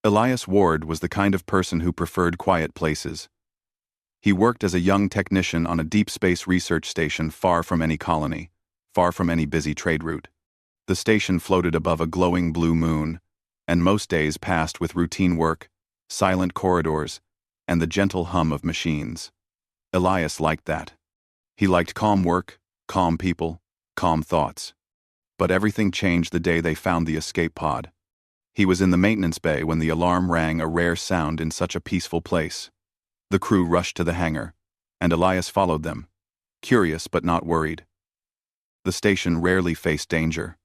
Elias Ward was the kind of person who preferred quiet places. He worked as a young technician on a deep space research station far from any colony, far from any busy trade route. The station floated above a glowing blue moon, and most days passed with routine work, silent corridors, and the gentle hum of machines. Elias liked that. He liked calm work, calm people, calm thoughts. But everything changed the day they found the escape pod. He was in the maintenance bay when the alarm rang, a rare sound in such a peaceful place. The crew rushed to the hangar, and Elias followed them, curious but not worried. The station rarely faced danger.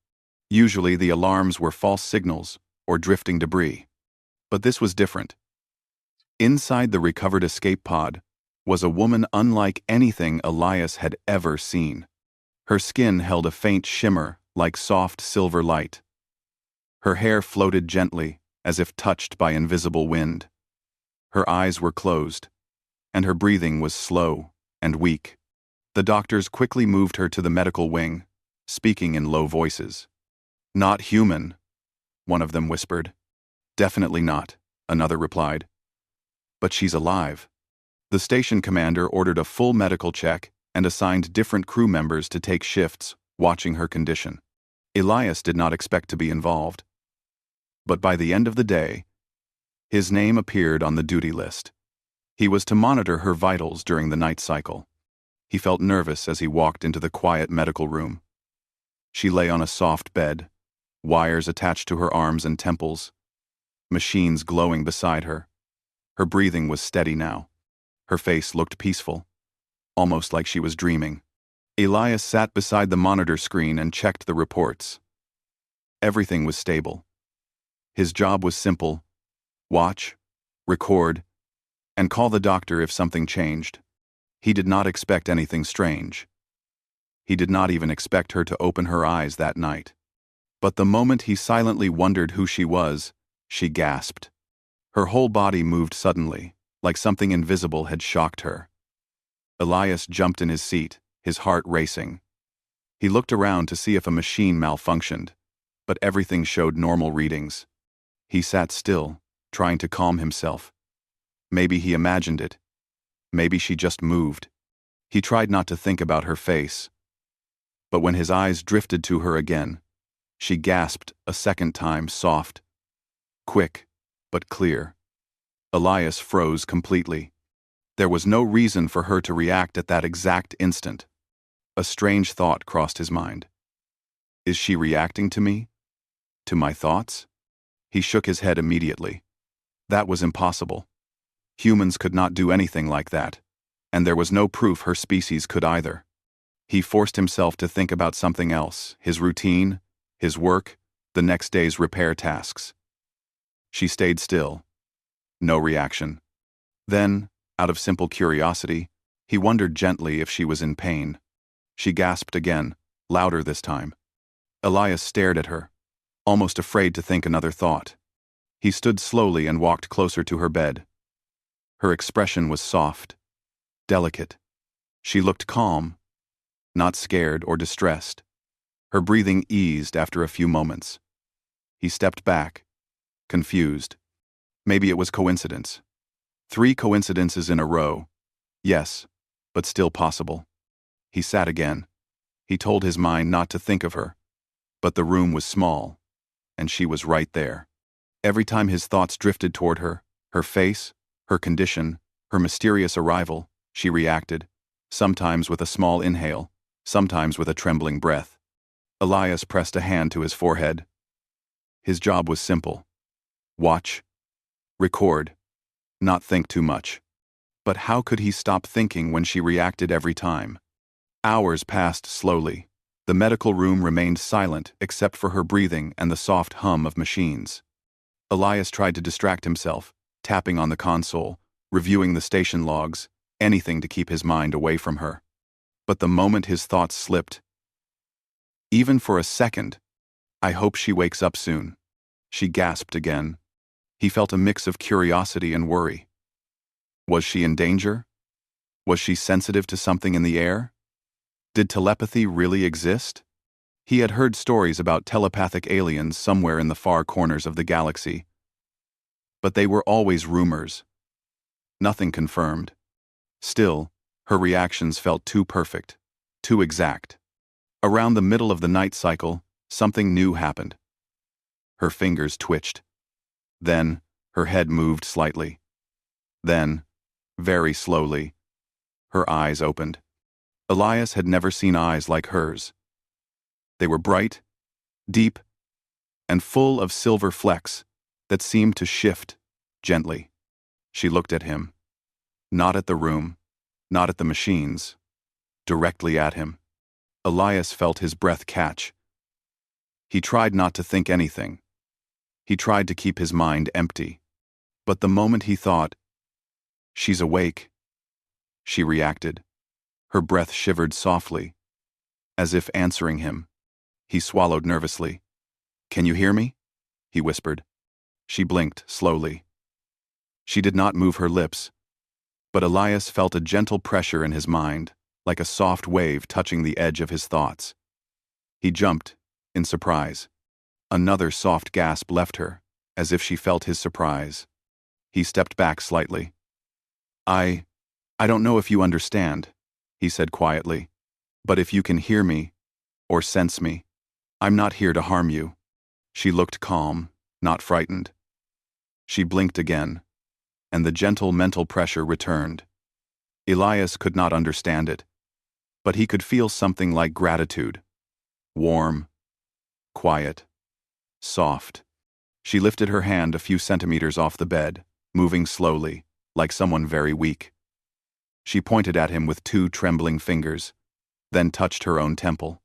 Usually the alarms were false signals or drifting debris. But this was different. Inside the recovered escape pod was a woman unlike anything Elias had ever seen. Her skin held a faint shimmer like soft silver light. Her hair floated gently as if touched by invisible wind. Her eyes were closed, and her breathing was slow and weak. The doctors quickly moved her to the medical wing, speaking in low voices. "Not human," one of them whispered. "Definitely not," another replied. "But she's alive." The station commander ordered a full medical check and assigned different crew members to take shifts, watching her condition. Elias did not expect to be involved. But by the end of the day, his name appeared on the duty list. He was to monitor her vitals during the night cycle. He felt nervous as he walked into the quiet medical room. She lay on a soft bed, wires attached to her arms and temples, machines glowing beside her. Her breathing was steady now. Her face looked peaceful, almost like she was dreaming. Elias sat beside the monitor screen and checked the reports. Everything was stable. His job was simple: watch, record, and call the doctor if something changed. He did not expect anything strange. He did not even expect her to open her eyes that night. But the moment he silently wondered who she was, she gasped. Her whole body moved suddenly, like something invisible had shocked her. Elias jumped in his seat, his heart racing. He looked around to see if a machine malfunctioned, but everything showed normal readings. He sat still, trying to calm himself. Maybe he imagined it. Maybe she just moved. He tried not to think about her face. But when his eyes drifted to her again, she gasped a second time, soft, quick, but clear. Elias froze completely. There was no reason for her to react at that exact instant. A strange thought crossed his mind. Is she reacting to me? To my thoughts? He shook his head immediately. That was impossible. Humans could not do anything like that, and there was no proof her species could either. He forced himself to think about something else, his routine, his work, the next day's repair tasks. She stayed still. No reaction. Then, out of simple curiosity, he wondered gently if she was in pain. She gasped again, louder this time. Elias stared at her, almost afraid to think another thought. He stood slowly and walked closer to her bed. Her expression was soft, delicate. She looked calm, not scared or distressed. Her breathing eased after a few moments. He stepped back, confused. Maybe it was coincidence. 3 coincidences in a row. Yes, but still possible. He sat again. He told his mind not to think of her. But the room was small, and she was right there. Every time his thoughts drifted toward her, her face, her condition, her mysterious arrival, she reacted, sometimes with a small inhale, sometimes with a trembling breath. Elias pressed a hand to his forehead. His job was simple. Watch, record, not think too much. But how could he stop thinking when she reacted every time? Hours passed slowly. The medical room remained silent except for her breathing and the soft hum of machines. Elias tried to distract himself, tapping on the console, reviewing the station logs, anything to keep his mind away from her. But the moment his thoughts slipped, even for a second, "I hope she wakes up soon." She gasped again. He felt a mix of curiosity and worry. Was she in danger? Was she sensitive to something in the air? Did telepathy really exist? He had heard stories about telepathic aliens somewhere in the far corners of the galaxy. But they were always rumors. Nothing confirmed. Still, her reactions felt too perfect, too exact. Around the middle of the night cycle, something new happened. Her fingers twitched. Then, her head moved slightly. Then, very slowly, her eyes opened. Elias had never seen eyes like hers. They were bright, deep, and full of silver flecks that seemed to shift gently. She looked at him. Not at the room, not at the machines, directly at him. Elias felt his breath catch. He tried not to think anything. He tried to keep his mind empty. But the moment he thought, "She's awake," she reacted. Her breath shivered softly, as if answering him. He swallowed nervously. "Can you hear me?" he whispered. She blinked slowly. She did not move her lips, but Elias felt a gentle pressure in his mind, like a soft wave touching the edge of his thoughts. He jumped, in surprise. Another soft gasp left her, as if she felt his surprise. He stepped back slightly. I don't know if you understand," he said quietly, "but if you can hear me, or sense me, I'm not here to harm you." She looked calm, not frightened. She blinked again, and the gentle mental pressure returned. Elias could not understand it, but he could feel something like gratitude. Warm, quiet, soft. She lifted her hand a few centimeters off the bed, moving slowly, like someone very weak. She pointed at him with 2 trembling fingers, then touched her own temple.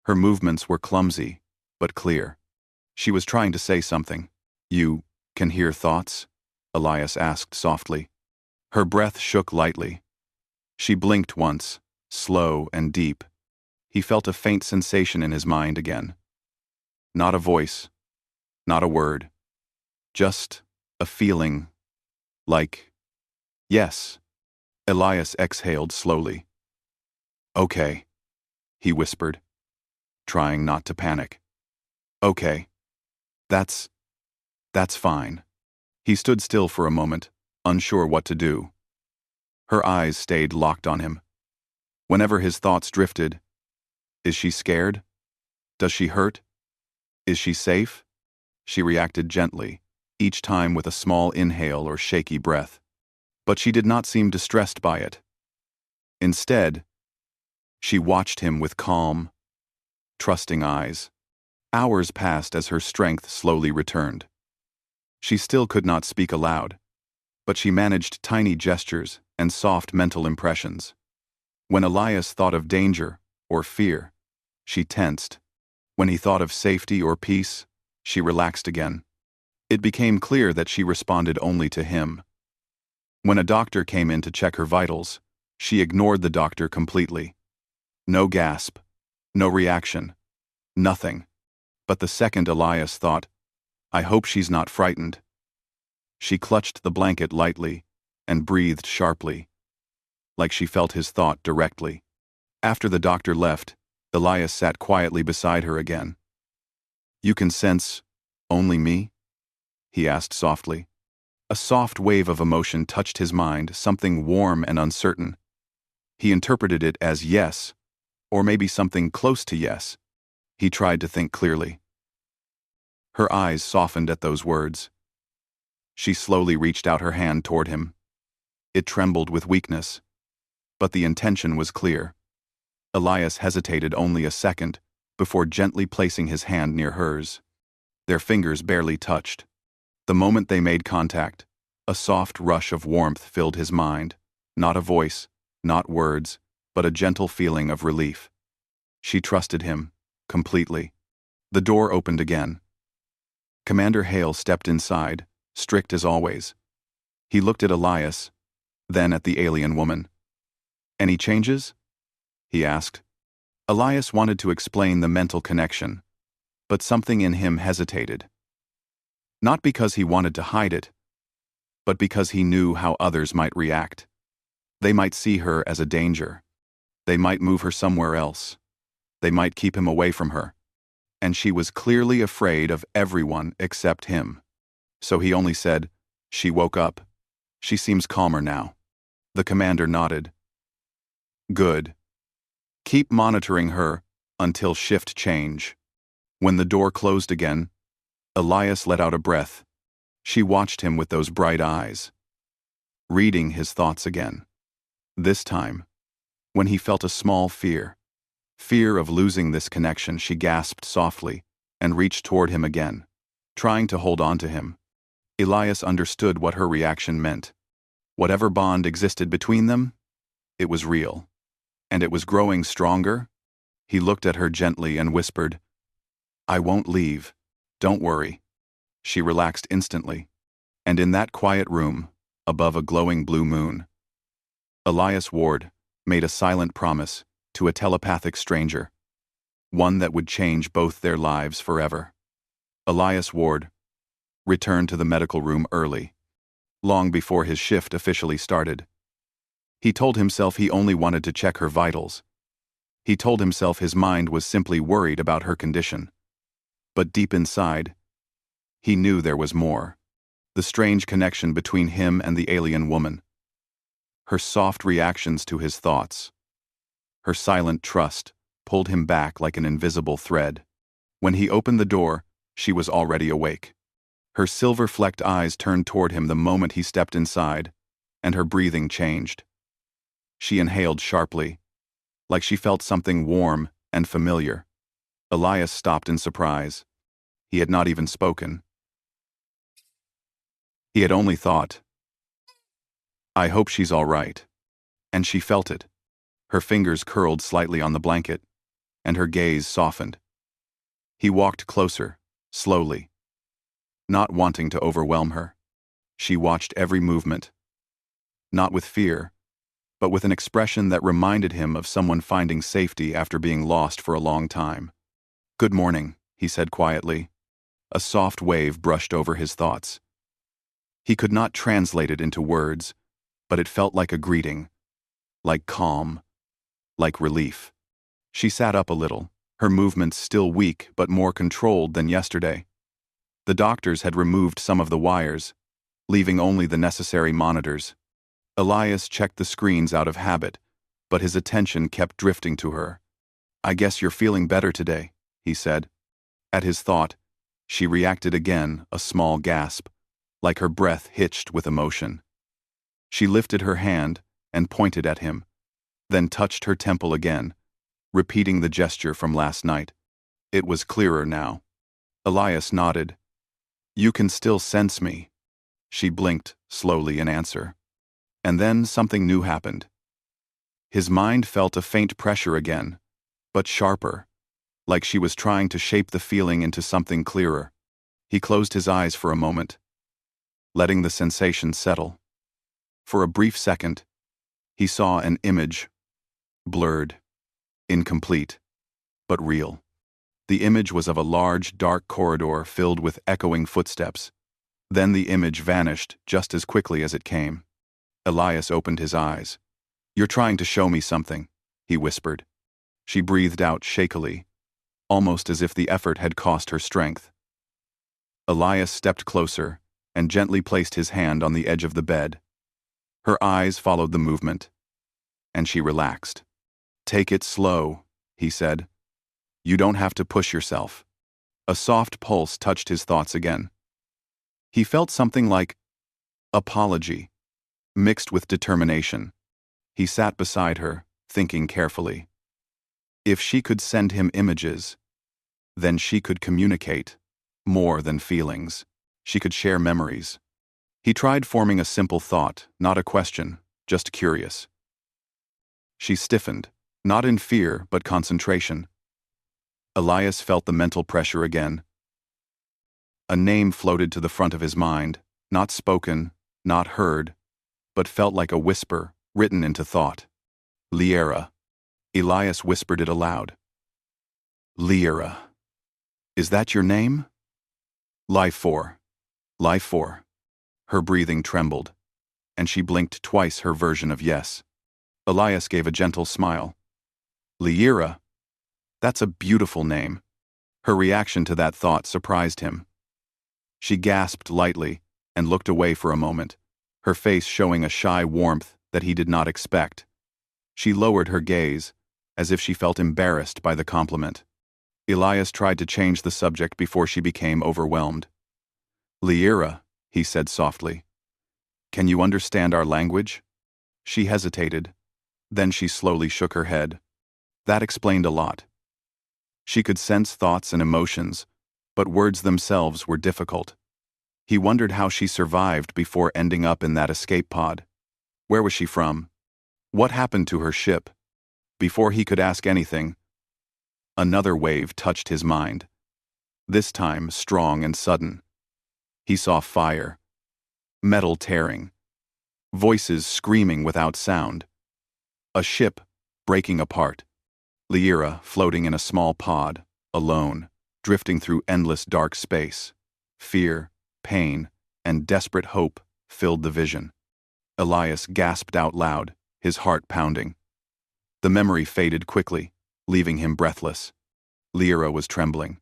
Her movements were clumsy, but clear. She was trying to say something. "You can hear thoughts?" Elias asked softly. Her breath shook lightly. She blinked once, slow and deep. He felt a faint sensation in his mind again. Not a voice, not a word. Just a feeling, like, yes. Elias exhaled slowly. "Okay," he whispered, trying not to panic. "Okay. That's fine." He stood still for a moment, unsure what to do. Her eyes stayed locked on him. Whenever his thoughts drifted, "Is she scared? Does she hurt? Is she safe?" She reacted gently, each time with a small inhale or shaky breath. But she did not seem distressed by it. Instead, she watched him with calm, trusting eyes. Hours passed as her strength slowly returned. She still could not speak aloud, but she managed tiny gestures and soft mental impressions. When Elias thought of danger or fear, she tensed. When he thought of safety or peace, she relaxed again. It became clear that she responded only to him. When a doctor came in to check her vitals, she ignored the doctor completely. No gasp, no reaction, nothing. But the second Elias thought, "I hope she's not frightened," she clutched the blanket lightly and breathed sharply, like she felt his thought directly. After the doctor left, Elias sat quietly beside her again. "You can sense only me?" he asked softly. A soft wave of emotion touched his mind, something warm and uncertain. He interpreted it as yes, or maybe something close to yes. He tried to think clearly. Her eyes softened at those words. She slowly reached out her hand toward him. It trembled with weakness, but the intention was clear. Elias hesitated only a second before gently placing his hand near hers. Their fingers barely touched. The moment they made contact, a soft rush of warmth filled his mind. Not a voice, not words, but a gentle feeling of relief. She trusted him, completely. The door opened again. Commander Hale stepped inside, strict as always. He looked at Elias, then at the alien woman. "Any changes?" he asked. Elias wanted to explain the mental connection, but something in him hesitated. Not because he wanted to hide it, but because he knew how others might react. They might see her as a danger. They might move her somewhere else. They might keep him away from her. And she was clearly afraid of everyone except him. So he only said, She woke up. She seems calmer now. The commander nodded. Good. Keep monitoring her until shift change. When the door closed again, Elias let out a breath. She watched him with those bright eyes, reading his thoughts again. This time, when he felt a small fear of losing this connection, she gasped softly and reached toward him again, trying to hold on to him. Elias understood what her reaction meant. Whatever bond existed between them, it was real, and it was growing stronger. He looked at her gently and whispered, "I won't leave. Don't worry." She relaxed instantly, and in that quiet room, above a glowing blue moon, Elias Ward made a silent promise to a telepathic stranger, one that would change both their lives forever. Elias Ward returned to the medical room early, long before his shift officially started. He told himself he only wanted to check her vitals. He told himself his mind was simply worried about her condition. But deep inside, he knew there was more. The strange connection between him and the alien woman. Her soft reactions to his thoughts. Her silent trust pulled him back like an invisible thread. When he opened the door, she was already awake. Her silver-flecked eyes turned toward him the moment he stepped inside, and her breathing changed. She inhaled sharply, like she felt something warm and familiar. Elias stopped in surprise. He had not even spoken. He had only thought, "I hope she's all right." And she felt it. Her fingers curled slightly on the blanket, and her gaze softened. He walked closer, slowly, not wanting to overwhelm her. She watched every movement, not with fear, but with an expression that reminded him of someone finding safety after being lost for a long time. "Good morning," he said quietly. A soft wave brushed over his thoughts. He could not translate it into words, but it felt like a greeting, like calm, like relief. She sat up a little, her movements still weak but more controlled than yesterday. The doctors had removed some of the wires, leaving only the necessary monitors. Elias checked the screens out of habit, but his attention kept drifting to her. "I guess you're feeling better today," he said. At his thought, she reacted again, a small gasp, like her breath hitched with emotion. She lifted her hand and pointed at him, then touched her temple again, repeating the gesture from last night. It was clearer now. Elias nodded. "You can still sense me." She blinked slowly in answer. And then something new happened. His mind felt a faint pressure again, but sharper, like she was trying to shape the feeling into something clearer. He closed his eyes for a moment, letting the sensation settle. For a brief second, he saw an image, blurred, incomplete, but real. The image was of a large, dark corridor filled with echoing footsteps. Then the image vanished just as quickly as it came. Elias opened his eyes. "You're trying to show me something," he whispered. She breathed out shakily, almost as if the effort had cost her strength. Elias stepped closer and gently placed his hand on the edge of the bed. Her eyes followed the movement, and she relaxed. "Take it slow," he said. "You don't have to push yourself." A soft pulse touched his thoughts again. He felt something like apology, mixed with determination. He sat beside her, thinking carefully. If she could send him images, then she could communicate more than feelings. She could share memories. He tried forming a simple thought, not a question, just curious. She stiffened, not in fear but concentration. Elias felt the mental pressure again. A name floated to the front of his mind, not spoken, not heard, but felt like a whisper written into thought. Liera. Elias whispered it aloud. Liera. Is that your name? Life 4. Life 4. Her breathing trembled, and she blinked twice her version of yes. Elias gave a gentle smile. Liera? That's a beautiful name. Her reaction to that thought surprised him. She gasped lightly, and looked away for a moment, her face showing a shy warmth that he did not expect. She lowered her gaze, as if she felt embarrassed by the compliment. Elias tried to change the subject before she became overwhelmed. "Lyra," he said softly, "can you understand our language?" She hesitated. Then she slowly shook her head. That explained a lot. She could sense thoughts and emotions, but words themselves were difficult. He wondered how she survived before ending up in that escape pod. Where was she from? What happened to her ship? Before he could ask anything, another wave touched his mind. This time strong and sudden. He saw fire, metal tearing, voices screaming without sound. A ship breaking apart. Lyra floating in a small pod, alone, drifting through endless dark space. Fear, pain, and desperate hope filled the vision. Elias gasped out loud, his heart pounding. The memory faded quickly, leaving him breathless. Lyra was trembling.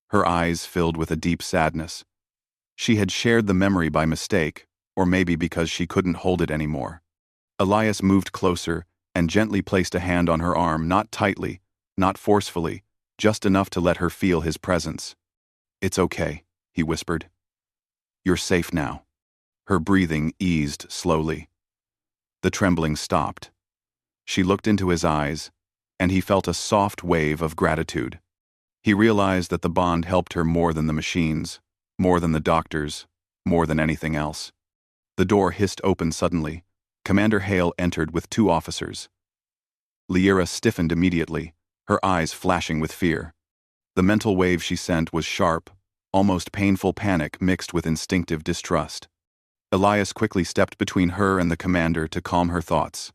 Her eyes filled with a deep sadness. She had shared the memory by mistake, or maybe because she couldn't hold it anymore. Elias moved closer and gently placed a hand on her arm, not tightly, not forcefully, just enough to let her feel his presence. "It's okay," he whispered. "You're safe now." Her breathing eased slowly. The trembling stopped. She looked into his eyes, and he felt a soft wave of gratitude. He realized that the bond helped her more than the machines, more than the doctors, more than anything else. The door hissed open suddenly. Commander Hale entered with 2 officers. Lyra stiffened immediately, her eyes flashing with fear. The mental wave she sent was sharp, almost painful panic mixed with instinctive distrust. Elias quickly stepped between her and the commander to calm her thoughts.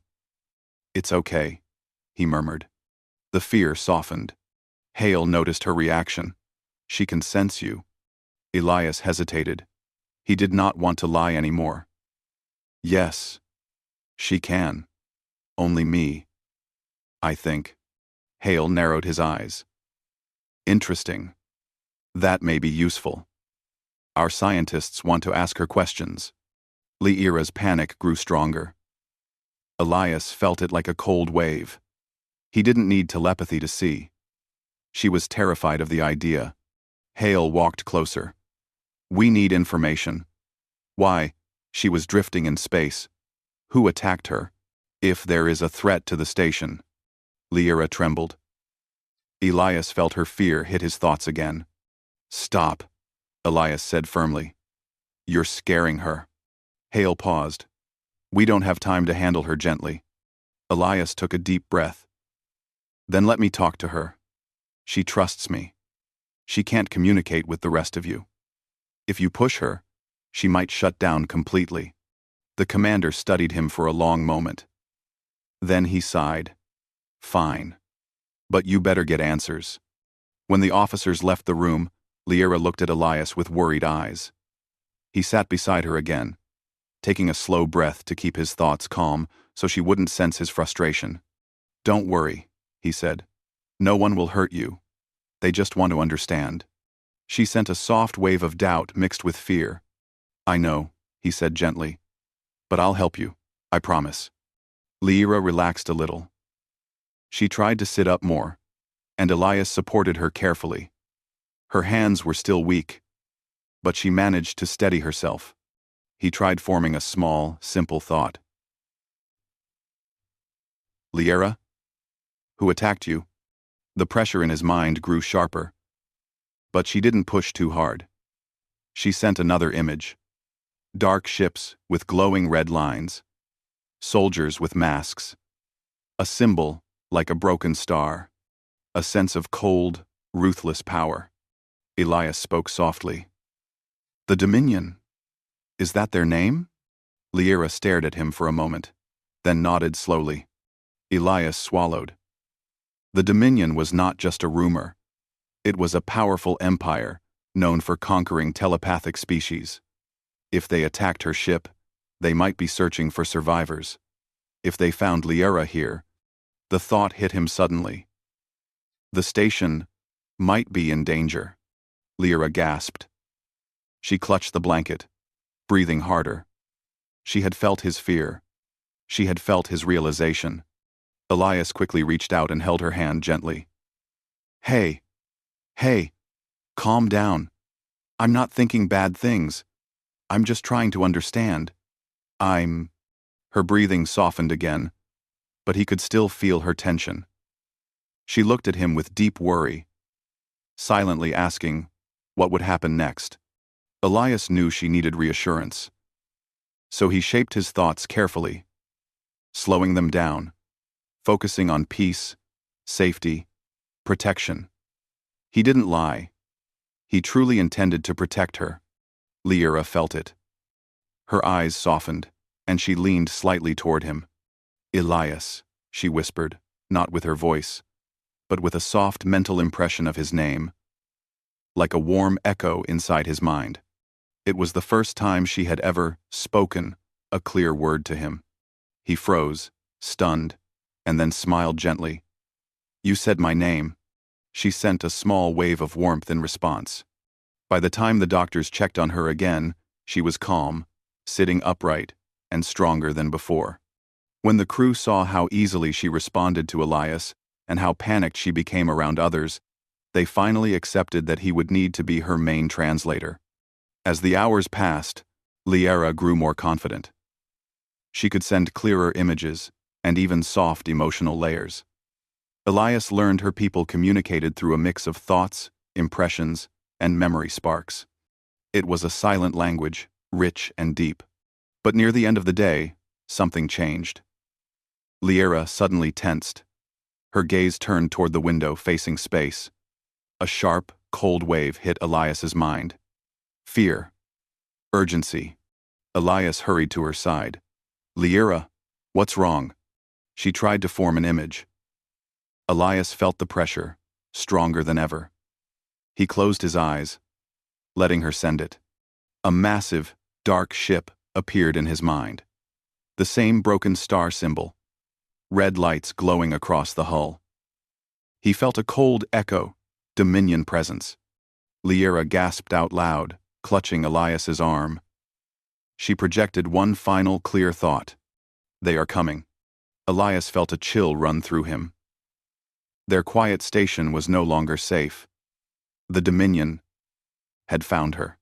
"It's okay," he murmured. The fear softened. Hale noticed her reaction. "She can sense you." Elias hesitated. He did not want to lie anymore. "Yes, she can. Only me, I think." Hale narrowed his eyes. "Interesting. That may be useful. Our scientists want to ask her questions." Lyra's panic grew stronger. Elias felt it like a cold wave. He didn't need telepathy to see. She was terrified of the idea. Hale walked closer. "We need information. Why, she was drifting in space. Who attacked her? If there is a threat to the station." Lyra trembled. Elias felt her fear hit his thoughts again. "Stop," Elias said firmly. "You're scaring her." Hale paused. "We don't have time to handle her gently." Elias took a deep breath. "Then let me talk to her. She trusts me. She can't communicate with the rest of you. If you push her, she might shut down completely." The commander studied him for a long moment. Then he sighed. "Fine. But you better get answers." When the officers left the room, Lyra looked at Elias with worried eyes. He sat beside her again, taking a slow breath to keep his thoughts calm so she wouldn't sense his frustration. "Don't worry," he said. "No one will hurt you. They just want to understand." She sent a soft wave of doubt mixed with fear. "I know," he said gently. "But I'll help you, I promise." Lyra relaxed a little. She tried to sit up more, and Elias supported her carefully. Her hands were still weak, but she managed to steady herself. He tried forming a small, simple thought. "Lyra? Who attacked you?" The pressure in his mind grew sharper. But she didn't push too hard. She sent another image. Dark ships with glowing red lines. Soldiers with masks. A symbol like a broken star. A sense of cold, ruthless power. Elias spoke softly. "The Dominion. Is that their name?" Lyra stared at him for a moment, then nodded slowly. Elias swallowed. The Dominion was not just a rumor. It was a powerful empire, known for conquering telepathic species. If they attacked her ship, they might be searching for survivors. If they found Lyra here, the thought hit him suddenly. The station might be in danger. Lyra gasped. She clutched the blanket, breathing harder. She had felt his fear. She had felt his realization. Elias quickly reached out and held her hand gently. Hey, hey, calm down. I'm not thinking bad things. I'm just trying to understand. Her breathing softened again, but he could still feel her tension. She looked at him with deep worry, silently asking what would happen next. Elias knew she needed reassurance, so he shaped his thoughts carefully, slowing them down, focusing on peace, safety, protection. He didn't lie. He truly intended to protect her. Lyra felt it. Her eyes softened, and she leaned slightly toward him. Elias, she whispered, not with her voice, but with a soft mental impression of his name, like a warm echo inside his mind. It was the first time she had ever spoken a clear word to him. He froze, stunned, and then smiled gently. You said my name. She sent a small wave of warmth in response. By the time the doctors checked on her again, she was calm, sitting upright, and stronger than before. When the crew saw how easily she responded to Elias and how panicked she became around others, they finally accepted that he would need to be her main translator. As the hours passed, Lyra grew more confident. She could send clearer images and even soft emotional layers. Elias learned her people communicated through a mix of thoughts, impressions, and memory sparks. It was a silent language, rich and deep. But near the end of the day, something changed. Lyra suddenly tensed. Her gaze turned toward the window facing space. A sharp, cold wave hit Elias's mind. Fear. Urgency. Elias hurried to her side. Lyra, what's wrong? She tried to form an image. Elias felt the pressure, stronger than ever. He closed his eyes, letting her send it. A massive, dark ship appeared in his mind. The same broken star symbol, red lights glowing across the hull. He felt a cold echo, Dominion presence. Lyra gasped out loud, clutching Elias's arm. She projected one final clear thought. They are coming. Elias felt a chill run through him. Their quiet station was no longer safe. The Dominion had found her.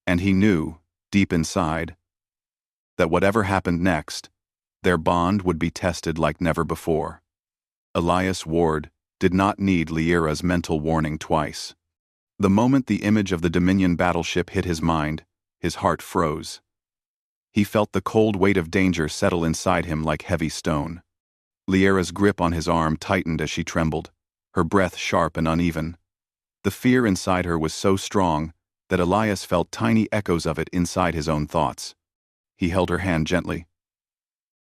And he knew, deep inside, that whatever happened next, their bond would be tested like never before. Elias Ward did not need Lyra's mental warning twice. The moment the image of the Dominion battleship hit his mind, his heart froze. He felt the cold weight of danger settle inside him like heavy stone. Lyra's grip on his arm tightened as she trembled, her breath sharp and uneven. The fear inside her was so strong that Elias felt tiny echoes of it inside his own thoughts. He held her hand gently.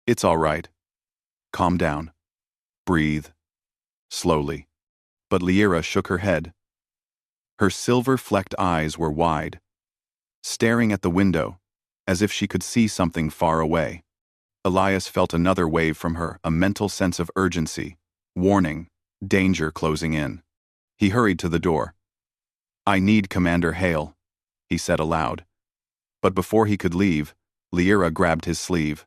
It's all right. Calm down. Breathe. Slowly. But Lyra shook her head. Her silver-flecked eyes were wide, staring at the window, as if she could see something far away. Elias felt another wave from her, a mental sense of urgency, warning, danger closing in. He hurried to the door. I need Commander Hale, he said aloud. But before he could leave, Lyra grabbed his sleeve.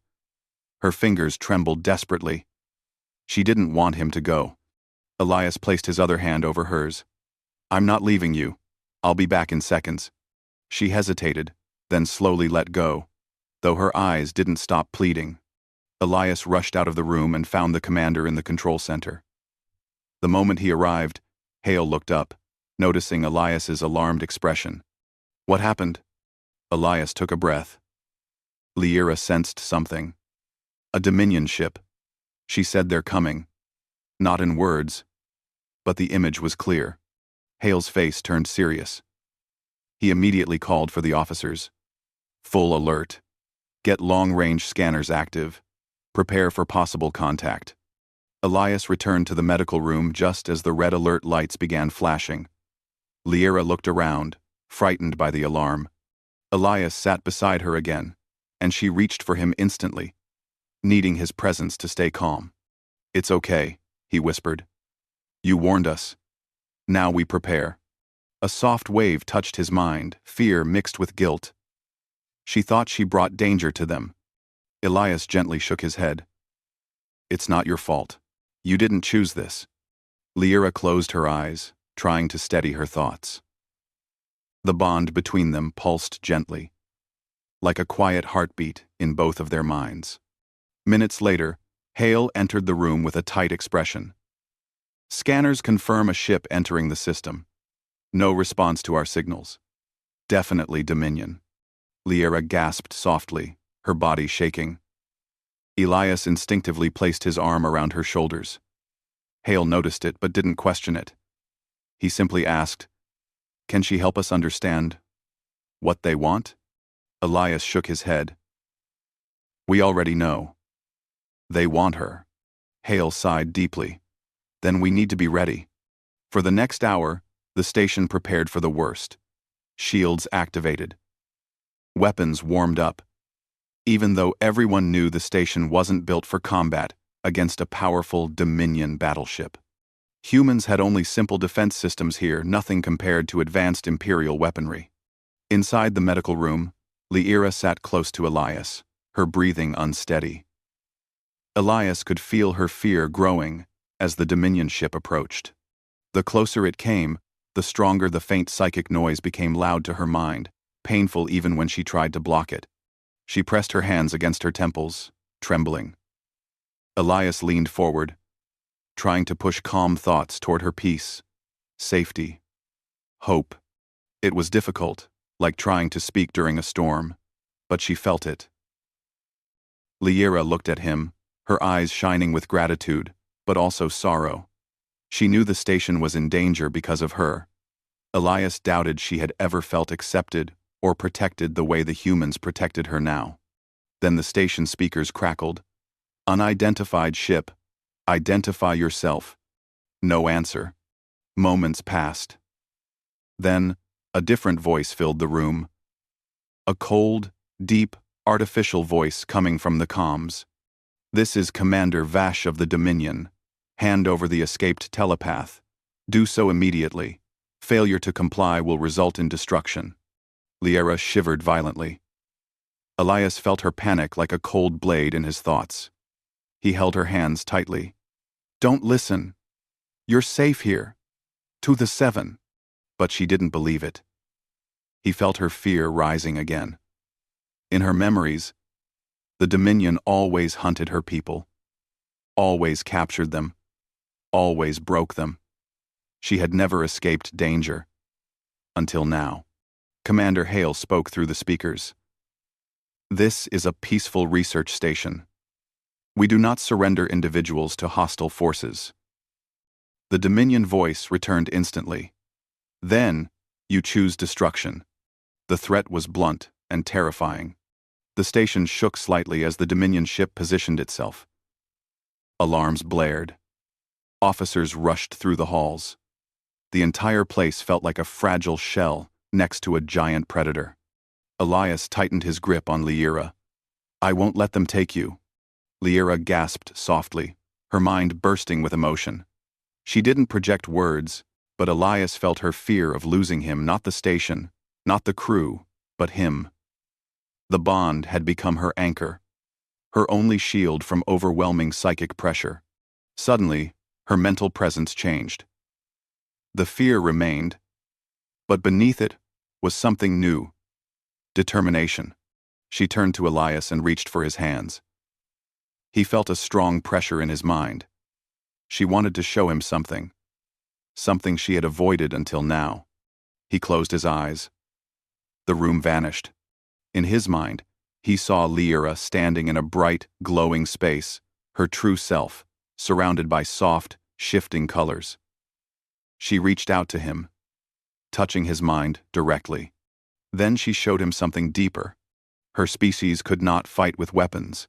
Her fingers trembled desperately. She didn't want him to go. Elias placed his other hand over hers. I'm not leaving you. I'll be back in seconds. She hesitated, then slowly let go, though her eyes didn't stop pleading. Elias rushed out of the room and found the commander in the control center. The moment he arrived, Hale looked up, noticing Elias's alarmed expression. What happened? Elias took a breath. Lyra sensed something. A Dominion ship. She said they're coming. Not in words, but the image was clear. Hale's face turned serious. He immediately called for the officers. Full alert. Get long-range scanners active. Prepare for possible contact. Elias returned to the medical room just as the red alert lights began flashing. Lyra looked around, frightened by the alarm. Elias sat beside her again, and she reached for him instantly, needing his presence to stay calm. It's okay, he whispered. You warned us. Now we prepare. A soft wave touched his mind, fear mixed with guilt. She thought she brought danger to them. Elias gently shook his head. It's not your fault. You didn't choose this. Lyra closed her eyes, trying to steady her thoughts. The bond between them pulsed gently, like a quiet heartbeat in both of their minds. Minutes later, Hale entered the room with a tight expression. Scanners confirm a ship entering the system. No response to our signals. Definitely Dominion. Lyra gasped softly, her body shaking. Elias instinctively placed his arm around her shoulders. Hale noticed it but didn't question it. He simply asked, "Can she help us understand what they want?" Elias shook his head. "We already know. They want her." Hale sighed deeply. "Then we need to be ready." For the next hour, the station prepared for the worst. Shields activated. Weapons warmed up. Even though everyone knew the station wasn't built for combat against a powerful Dominion battleship. Humans had only simple defense systems here, nothing compared to advanced Imperial weaponry. Inside the medical room, Lyra sat close to Elias, her breathing unsteady. Elias could feel her fear growing as the Dominion ship approached. The closer it came, the stronger the faint psychic noise became loud to her mind, painful even when she tried to block it. She pressed her hands against her temples, trembling. Elias leaned forward, trying to push calm thoughts toward her peace, safety, hope. It was difficult, like trying to speak during a storm, but she felt it. Lyra looked at him, her eyes shining with gratitude, but also sorrow. She knew the station was in danger because of her. Elias doubted she had ever felt accepted or protected the way the humans protected her now. Then the station speakers crackled. "Unidentified ship. Identify yourself." No answer. Moments passed. Then, a different voice filled the room. A cold, deep, artificial voice coming from the comms. "This is Commander Vash of the Dominion. Hand over the escaped telepath. Do so immediately. Failure to comply will result in destruction." Lyra shivered violently. Elias felt her panic like a cold blade in his thoughts. He held her hands tightly. "Don't listen. You're safe here. To the 7. But she didn't believe it. He felt her fear rising again. In her memories, the Dominion always hunted her people, always captured them, always broke them. She had never escaped danger. Until now. Commander Hale spoke through the speakers. "This is a peaceful research station. We do not surrender individuals to hostile forces." The Dominion voice returned instantly. "Then, you choose destruction." The threat was blunt and terrifying. The station shook slightly as the Dominion ship positioned itself. Alarms blared. Officers rushed through the halls. The entire place felt like a fragile shell next to a giant predator. Elias tightened his grip on Lyra. "I won't let them take you." Lyra gasped softly, her mind bursting with emotion. She didn't project words, but Elias felt her fear of losing him, not the station, not the crew, but him. The bond had become her anchor, her only shield from overwhelming psychic pressure. Suddenly, her mental presence changed. The fear remained, but beneath it was something new. Determination. She turned to Elias and reached for his hands. He felt a strong pressure in his mind. She wanted to show him something. Something she had avoided until now. He closed his eyes. The room vanished. In his mind, he saw Lyra standing in a bright, glowing space, her true self, surrounded by soft, shifting colors. She reached out to him, touching his mind directly. Then she showed him something deeper. Her species could not fight with weapons,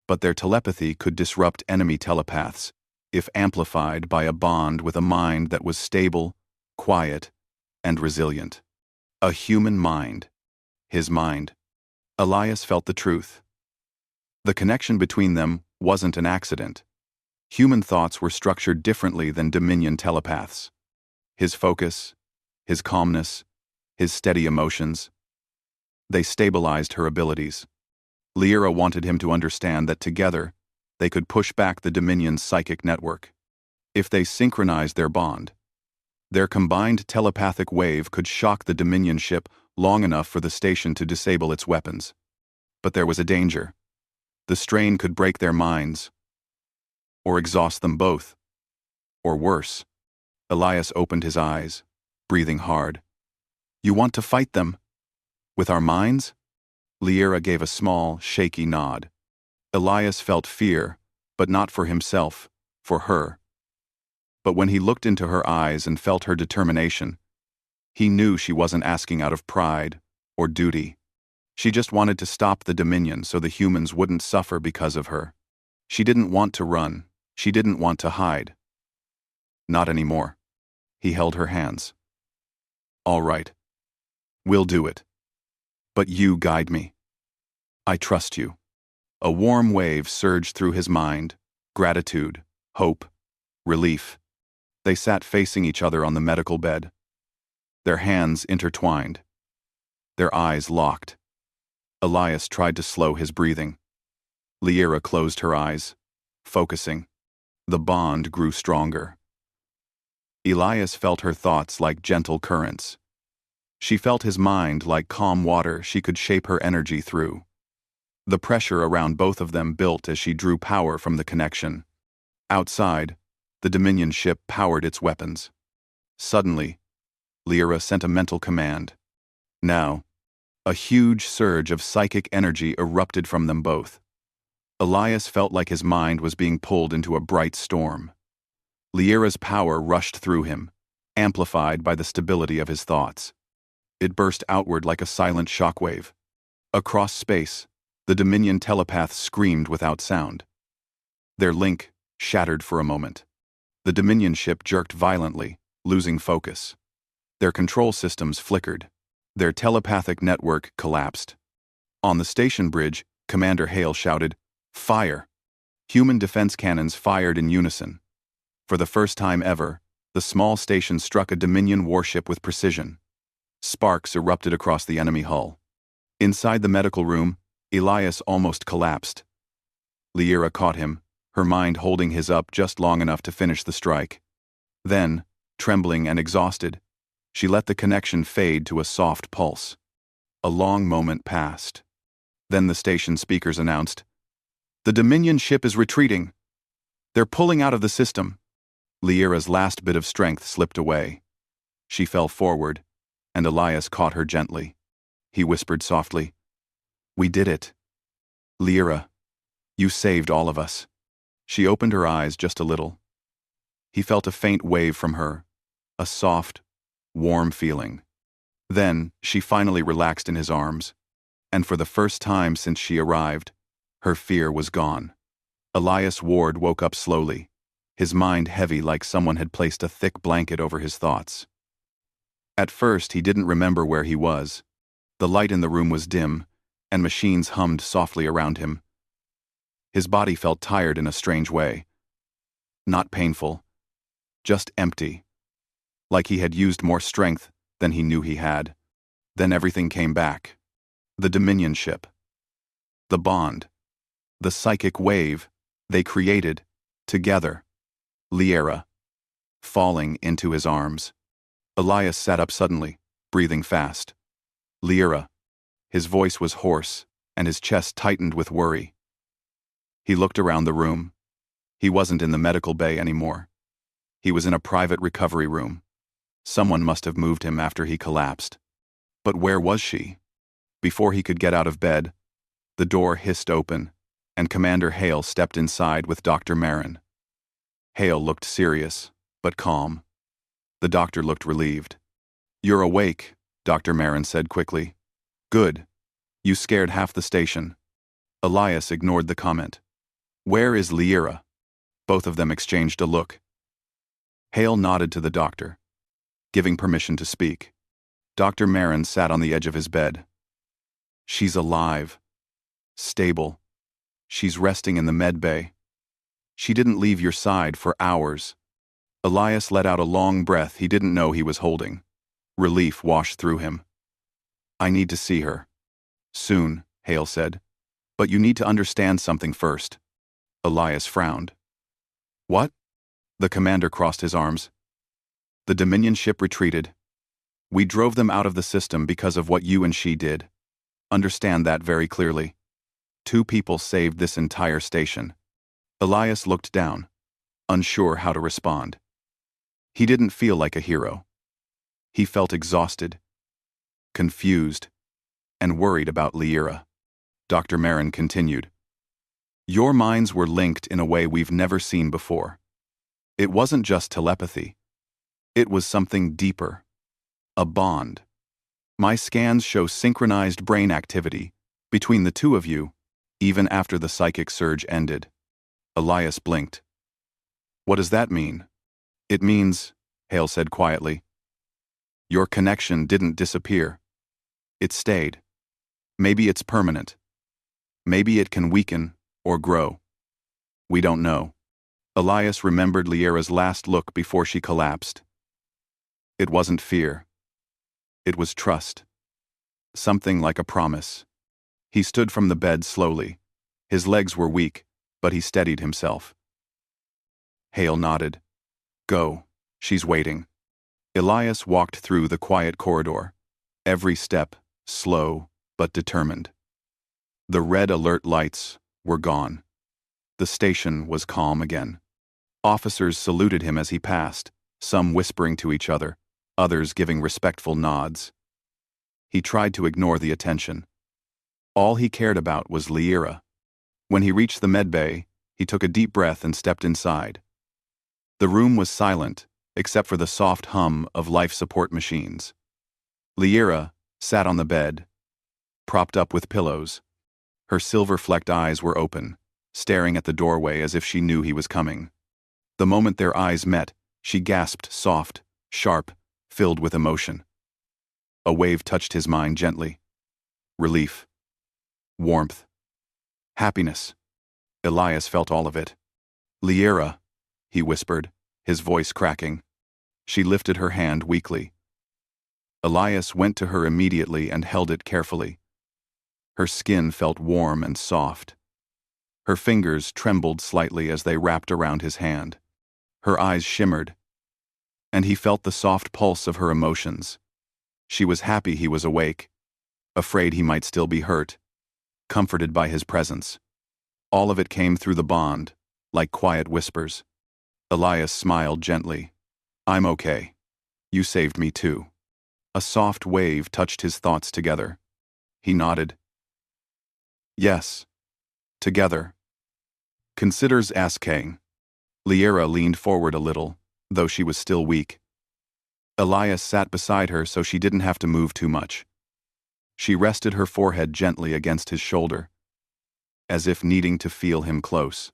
but their telepathy could disrupt enemy telepaths, if amplified by a bond with a mind that was stable, quiet, and resilient. A human mind. His mind. Elias felt the truth. The connection between them wasn't an accident. Human thoughts were structured differently than Dominion telepaths. His focus, his calmness, his steady emotions. They stabilized her abilities. Lyra wanted him to understand that together, they could push back the Dominion's psychic network. If they synchronized their bond, their combined telepathic wave could shock the Dominion ship long enough for the station to disable its weapons. But there was a danger. The strain could break their minds, or exhaust them both, or worse. Elias opened his eyes, breathing hard. You want to fight them? With our minds? Lyra gave a small, shaky nod. Elias felt fear, but not for himself, for her. But when he looked into her eyes and felt her determination, he knew she wasn't asking out of pride or duty. She just wanted to stop the Dominion so the humans wouldn't suffer because of her. She didn't want to run. She didn't want to hide. Not anymore. He held her hands. All right. We'll do it. But you guide me. I trust you. A warm wave surged through his mind. Gratitude, hope, relief. They sat facing each other on the medical bed. Their hands intertwined. Their eyes locked. Elias tried to slow his breathing. Lyra closed her eyes, focusing. The bond grew stronger. Elias felt her thoughts like gentle currents. She felt his mind like calm water she could shape her energy through. The pressure around both of them built as she drew power from the connection. Outside, the Dominion ship powered its weapons. Suddenly, Lyra sent a mental command. Now, a huge surge of psychic energy erupted from them both. Elias felt like his mind was being pulled into a bright storm. Lyra's power rushed through him, amplified by the stability of his thoughts. It burst outward like a silent shockwave. Across space, the Dominion telepath screamed without sound. Their link shattered for a moment. The Dominion ship jerked violently, losing focus. Their control systems flickered. Their telepathic network collapsed. On the station bridge, Commander Hale shouted, "Fire!" Human defense cannons fired in unison. For the first time ever, the small station struck a Dominion warship with precision. Sparks erupted across the enemy hull. Inside the medical room, Elias almost collapsed. Lyra caught him, her mind holding his up just long enough to finish the strike. Then, trembling and exhausted, she let the connection fade to a soft pulse. A long moment passed. Then the station speakers announced, "The Dominion ship is retreating. They're pulling out of the system." Lyra's last bit of strength slipped away. She fell forward, and Elias caught her gently. He whispered softly, "We did it. Lyra, you saved all of us." She opened her eyes just a little. He felt a faint wave from her, a soft, warm feeling. Then she finally relaxed in his arms, and for the first time since she arrived, her fear was gone. Elias Ward woke up slowly, his mind heavy like someone had placed a thick blanket over his thoughts. At first, he didn't remember where he was. The light in the room was dim, and machines hummed softly around him. His body felt tired in a strange way. Not painful, just empty, like he had used more strength than he knew he had. Then everything came back. The Dominion ship. The bond. The psychic wave they created, together. Lyra. Falling into his arms. Elias sat up suddenly, breathing fast. Lyra. His voice was hoarse, and his chest tightened with worry. He looked around the room. He wasn't in the medical bay anymore. He was in a private recovery room. Someone must have moved him after he collapsed. But where was she? Before he could get out of bed, the door hissed open, and Commander Hale stepped inside with Dr. Marin. Hale looked serious, but calm. The doctor looked relieved. "You're awake," Dr. Marin said quickly. "Good. You scared half the station." Elias ignored the comment. "Where is Lyra?" Both of them exchanged a look. Hale nodded to the doctor, giving permission to speak. Dr. Marin sat on the edge of his bed. "She's alive. Stable. She's resting in the med bay. She didn't leave your side for hours." Elias let out a long breath he didn't know he was holding. Relief washed through him. "I need to see her." Soon, Hale said. But you need to understand something first. Elias frowned. What? The commander crossed his arms. The Dominion ship retreated. We drove them out of the system because of what you and she did. Understand that very clearly. 2 people saved this entire station. Elias looked down, unsure how to respond. He didn't feel like a hero. He felt exhausted, confused, and worried about Lyra. Dr. Marin continued. Your minds were linked in a way we've never seen before. It wasn't just telepathy. It was something deeper. A bond. My scans show synchronized brain activity between the 2 of you, even after the psychic surge ended. Elias blinked. What does that mean? It means, Hale said quietly, your connection didn't disappear. It stayed. Maybe it's permanent. Maybe it can weaken or grow. We don't know. Elias remembered Lyra's last look before she collapsed. It wasn't fear. It was trust. Something like a promise. He stood from the bed slowly. His legs were weak, but he steadied himself. Hale nodded. Go. She's waiting. Elias walked through the quiet corridor. Every step, slow but determined. The red alert lights were gone. The station was calm again. Officers saluted him as he passed, some whispering to each other, others giving respectful nods. He tried to ignore the attention. All he cared about was Lyra. When he reached the medbay, he took a deep breath and stepped inside. The room was silent, except for the soft hum of life support machines. Lyra sat on the bed, propped up with pillows. Her silver-flecked eyes were open, staring at the doorway as if she knew he was coming. The moment their eyes met, she gasped, soft, sharp, filled with emotion. A wave touched his mind gently. Relief. Warmth. Happiness. Elias felt all of it. Lyra, he whispered, his voice cracking. She lifted her hand weakly. Elias went to her immediately and held it carefully. Her skin felt warm and soft. Her fingers trembled slightly as they wrapped around his hand. Her eyes shimmered, and he felt the soft pulse of her emotions. She was happy he was awake, afraid he might still be hurt, comforted by his presence. All of it came through the bond, like quiet whispers. Elias smiled gently. I'm okay. You saved me too. A soft wave touched his thoughts together. He nodded. Yes. Together. Considers asking. Lyra leaned forward a little, though she was still weak. Elias sat beside her so she didn't have to move too much. She rested her forehead gently against his shoulder, as if needing to feel him close.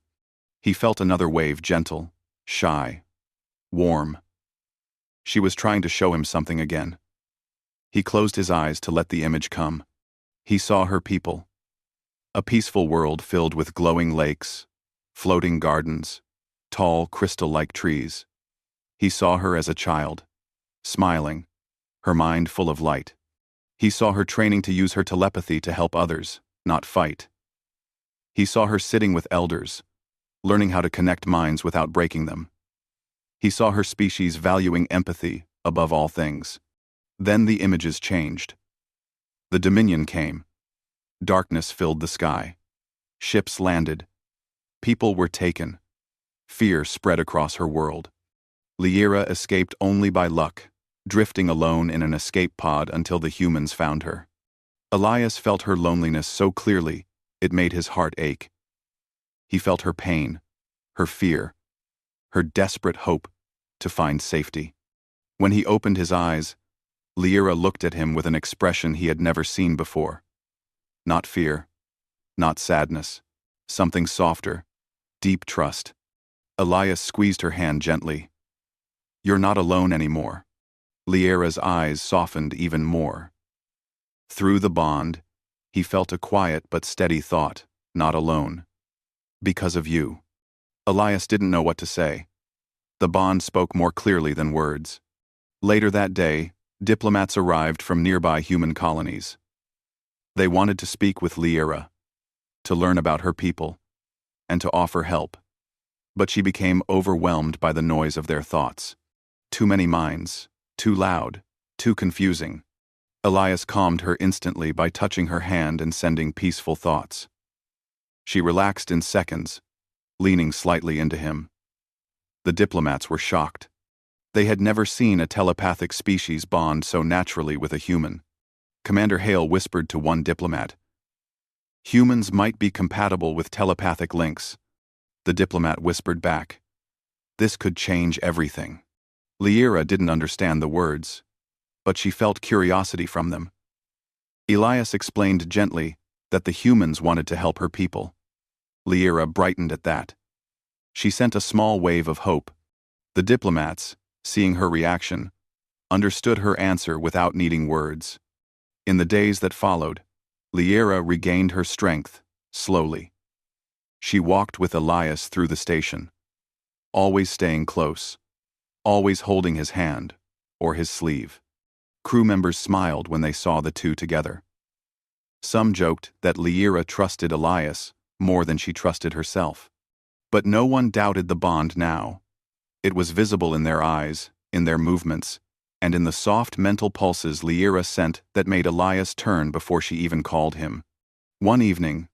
He felt another wave, gentle, shy, warm. She was trying to show him something again. He closed his eyes to let the image come. He saw her people. A peaceful world filled with glowing lakes, floating gardens, tall, crystal-like trees. He saw her as a child, smiling, her mind full of light. He saw her training to use her telepathy to help others, not fight. He saw her sitting with elders, learning how to connect minds without breaking them. He saw her species valuing empathy above all things. Then the images changed. The Dominion came. Darkness filled the sky. Ships landed. People were taken. Fear spread across her world. Lyra escaped only by luck, drifting alone in an escape pod until the humans found her. Elias felt her loneliness so clearly, it made his heart ache. He felt her pain, her fear, her desperate hope to find safety. When he opened his eyes, Lyra looked at him with an expression he had never seen before. Not fear, not sadness, something softer, deep trust. Elias squeezed her hand gently. You're not alone anymore. Lyra's eyes softened even more. Through the bond, he felt a quiet but steady thought, not alone. Because of you. Elias didn't know what to say. The bond spoke more clearly than words. Later that day, diplomats arrived from nearby human colonies. They wanted to speak with Lyra, to learn about her people, and to offer help. But she became overwhelmed by the noise of their thoughts. Too many minds, too loud, too confusing. Elias calmed her instantly by touching her hand and sending peaceful thoughts. She relaxed in seconds, leaning slightly into him. The diplomats were shocked. They had never seen a telepathic species bond so naturally with a human. Commander Hale whispered to one diplomat, "Humans might be compatible with telepathic links." The diplomat whispered back, "This could change everything." Lyra didn't understand the words, but she felt curiosity from them. Elias explained gently that the humans wanted to help her people. Lyra brightened at that. She sent a small wave of hope. The diplomats, seeing her reaction, understood her answer without needing words. In the days that followed, Lyra regained her strength, slowly. She walked with Elias through the station, always staying close, always holding his hand or his sleeve. Crew members smiled when they saw the two together. Some joked that Lyra trusted Elias more than she trusted herself. But no one doubted the bond now. It was visible in their eyes, in their movements, and in the soft mental pulses Lyra sent that made Elias turn before she even called him. One evening,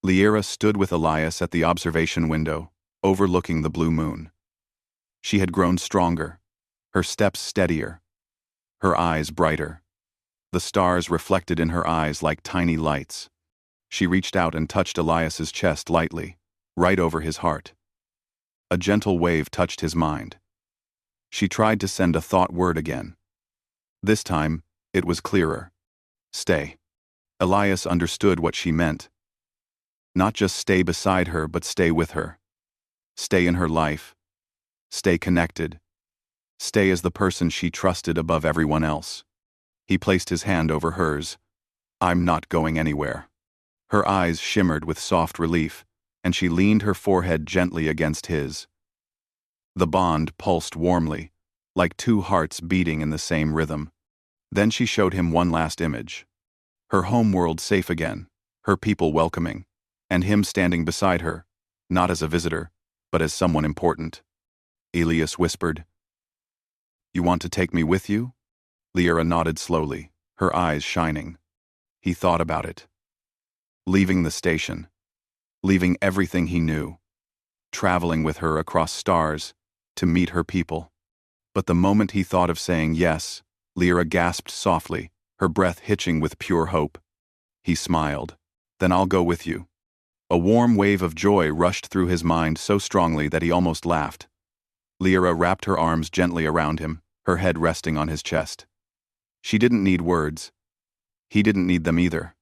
Lyra stood with Elias at the observation window, overlooking the blue moon. She had grown stronger, her steps steadier, her eyes brighter. The stars reflected in her eyes like tiny lights. She reached out and touched Elias's chest lightly, right over his heart. A gentle wave touched his mind. She tried to send a thought word again. This time, it was clearer. Stay. Elias understood what she meant. Not just stay beside her, but stay with her. Stay in her life. Stay connected. Stay as the person she trusted above everyone else. He placed his hand over hers. "I'm not going anywhere." Her eyes shimmered with soft relief, and she leaned her forehead gently against his. The bond pulsed warmly, like two hearts beating in the same rhythm. Then she showed him one last image. Her homeworld safe again, her people welcoming, and him standing beside her, not as a visitor, but as someone important. Elias whispered, "You want to take me with you?" Lyra nodded slowly, her eyes shining. He thought about it. Leaving the station, leaving everything he knew, traveling with her across stars to meet her people. But the moment he thought of saying yes, Lyra gasped softly, her breath hitching with pure hope. He smiled. "Then I'll go with you." A warm wave of joy rushed through his mind so strongly that he almost laughed. Lyra wrapped her arms gently around him, her head resting on his chest. She didn't need words. He didn't need them either.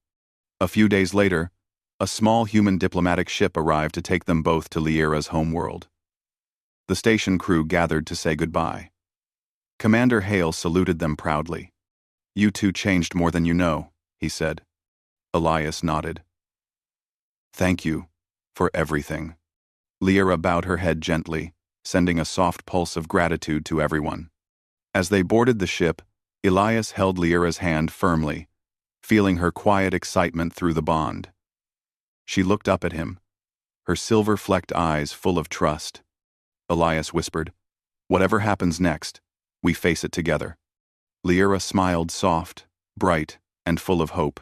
A few days later, a small human diplomatic ship arrived to take them both to Lyra's homeworld. The station crew gathered to say goodbye. Commander Hale saluted them proudly. "You two changed more than you know," he said. Elias nodded. "Thank you for everything." Lyra bowed her head gently, sending a soft pulse of gratitude to everyone. As they boarded the ship, Elias held Lyra's hand firmly, feeling her quiet excitement through the bond. She looked up at him, her silver-flecked eyes full of trust. Elias whispered, "Whatever happens next, we face it together." Lyra smiled soft, bright, and full of hope.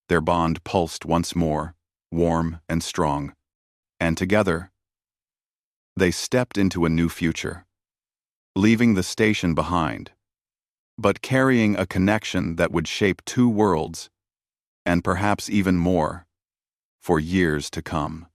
Their bond pulsed once more, warm and strong. And together, they stepped into a new future, leaving the station behind, but carrying a connection that would shape two worlds, and perhaps even more, for years to come.